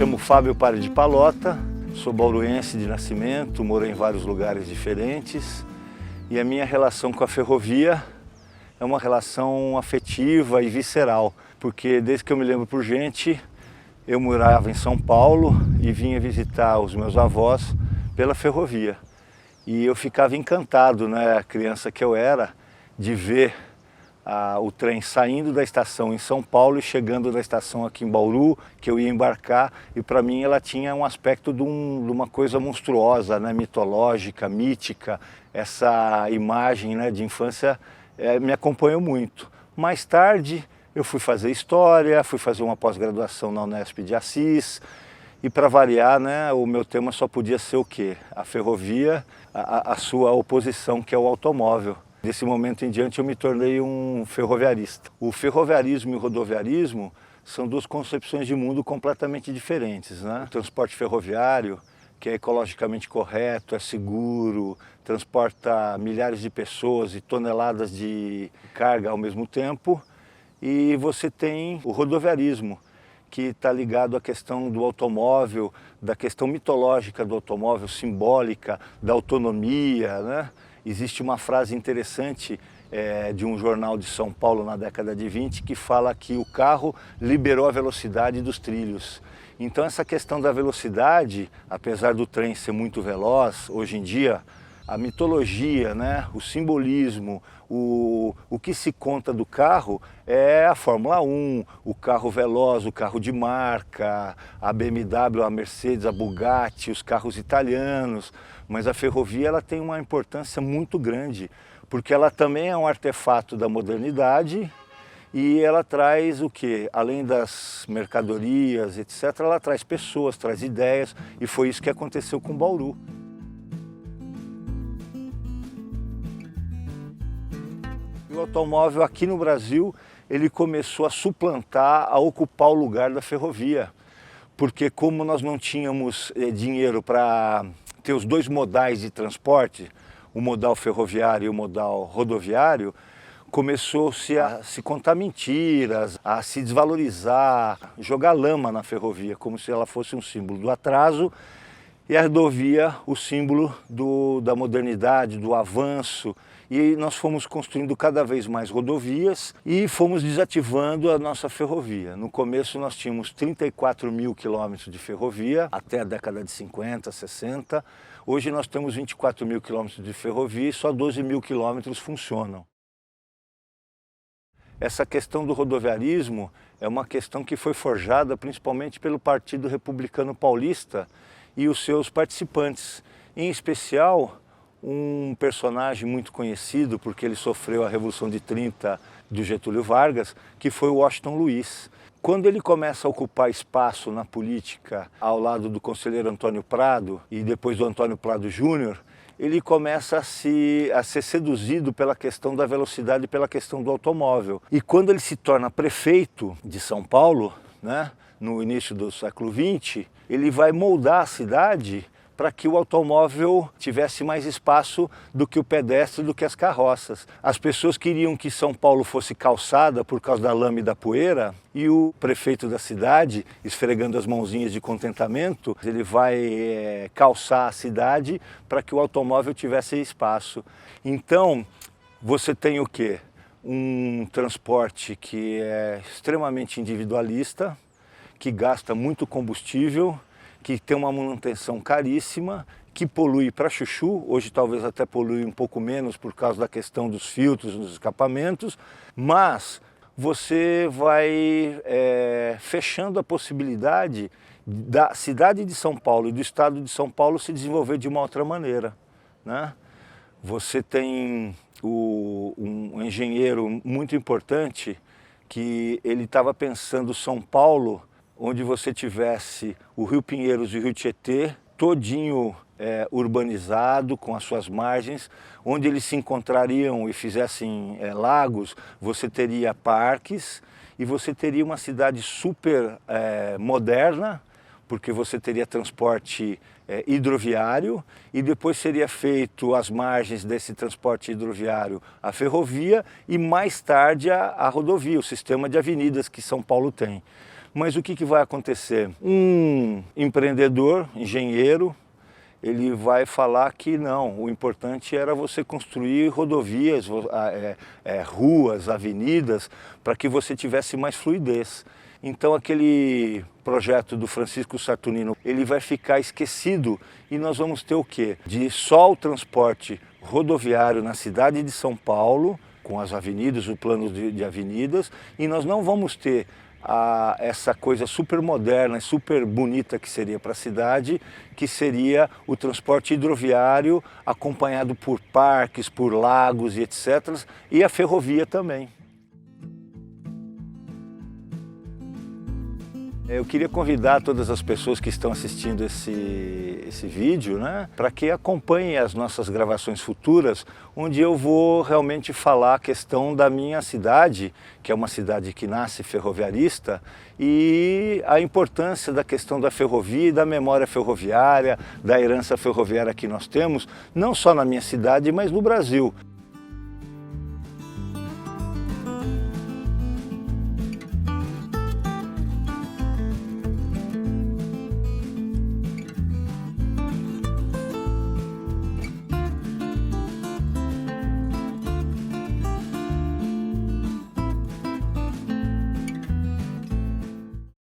chamo Fábio Pare de Palota, sou bauruense de nascimento, morei em vários lugares diferentes e a minha relação com a ferrovia é uma relação afetiva e visceral, porque desde que eu me lembro por gente, eu morava em São Paulo e vinha visitar os meus avós pela ferrovia. E eu ficava encantado, né, criança que eu era, de ver o trem saindo da estação em São Paulo e chegando da estação aqui em Bauru, que eu ia embarcar, e para mim ela tinha um aspecto de uma coisa monstruosa, né, mitológica, mítica. Essa imagem, né, de infância me acompanhou muito. Mais tarde eu fui fazer História, fui fazer uma pós-graduação na Unesp de Assis, e para variar, né, o meu tema só podia ser o quê? A ferrovia, a sua oposição, que é o automóvel. Desse momento em diante eu me tornei um ferroviarista. O ferroviarismo e o rodoviarismo são duas concepções de mundo completamente diferentes, né? O transporte ferroviário, que é ecologicamente correto, é seguro, transporta milhares de pessoas e toneladas de carga ao mesmo tempo. E você tem o rodoviarismo, que está ligado à questão do automóvel, da questão mitológica do automóvel, simbólica, da autonomia, né? Existe uma frase interessante de um jornal de São Paulo na década de 20 que fala que o carro liberou a velocidade dos trilhos. Então essa questão da velocidade, apesar do trem ser muito veloz, hoje em dia, a mitologia, né, o simbolismo, o que se conta do carro é a Fórmula 1, o carro veloz, o carro de marca, a BMW, a Mercedes, a Bugatti, os carros italianos. Mas a ferrovia ela tem uma importância muito grande, porque ela também é um artefato da modernidade e ela traz o quê? Além das mercadorias, etc., ela traz pessoas, traz ideias, e foi isso que aconteceu com Bauru. O automóvel aqui no Brasil, ele começou a suplantar, a ocupar o lugar da ferrovia, porque como nós não tínhamos dinheiro para ter os dois modais de transporte, o modal ferroviário e o modal rodoviário, começou-se a se contar mentiras, a se desvalorizar, jogar lama na ferrovia, como se ela fosse um símbolo do atraso, e a rodovia o símbolo da modernidade, do avanço. E nós fomos construindo cada vez mais rodovias e fomos desativando a nossa ferrovia. No começo nós tínhamos 34 mil quilômetros de ferrovia, até a década de 50, 60. Hoje nós temos 24 mil quilômetros de ferrovia e só 12 mil quilômetros funcionam. Essa questão do rodoviarismo é uma questão que foi forjada principalmente pelo Partido Republicano Paulista e os seus participantes, em especial um personagem muito conhecido, porque ele sofreu a Revolução de 30 do Getúlio Vargas, que foi o Washington Luiz. Quando ele começa a ocupar espaço na política ao lado do conselheiro Antônio Prado e depois do Antônio Prado Júnior, ele começa a ser seduzido pela questão da velocidade e pela questão do automóvel. E quando ele se torna prefeito de São Paulo, né, no início do século XX, ele vai moldar a cidade para que o automóvel tivesse mais espaço do que o pedestre, do que as carroças. As pessoas queriam que São Paulo fosse calçada por causa da lama e da poeira, e o prefeito da cidade, esfregando as mãozinhas de contentamento, ele vai calçar a cidade para que o automóvel tivesse espaço. Então, você tem o quê? Um transporte que é extremamente individualista, que gasta muito combustível, que tem uma manutenção caríssima, que polui para chuchu, hoje talvez até polui um pouco menos por causa da questão dos filtros, dos escapamentos, mas você vai fechando a possibilidade da cidade de São Paulo e do estado de São Paulo se desenvolver de uma outra maneira, né? Você tem um engenheiro muito importante que ele estava pensando São Paulo onde você tivesse o Rio Pinheiros e o Rio Tietê todinho urbanizado, com as suas margens, onde eles se encontrariam e fizessem lagos, você teria parques e você teria uma cidade super moderna, porque você teria transporte hidroviário e depois seria feito às margens desse transporte hidroviário a ferrovia e mais tarde a rodovia, o sistema de avenidas que São Paulo tem. Mas o que vai acontecer? Um empreendedor, engenheiro, ele vai falar que não, o importante era você construir rodovias, ruas, avenidas, para que você tivesse mais fluidez. Então aquele projeto do Francisco Saturnino, ele vai ficar esquecido e nós vamos ter o quê? De só o transporte rodoviário na cidade de São Paulo, com as avenidas, o plano de avenidas, e nós não vamos ter essa coisa super moderna e super bonita que seria para a cidade, que seria o transporte hidroviário acompanhado por parques, por lagos e etc. E a ferrovia também. Eu queria convidar todas as pessoas que estão assistindo esse vídeo, né, para que acompanhem as nossas gravações futuras, onde eu vou realmente falar a questão da minha cidade, que é uma cidade que nasce ferroviarista, e a importância da questão da ferrovia e da memória ferroviária, da herança ferroviária que nós temos, não só na minha cidade, mas no Brasil.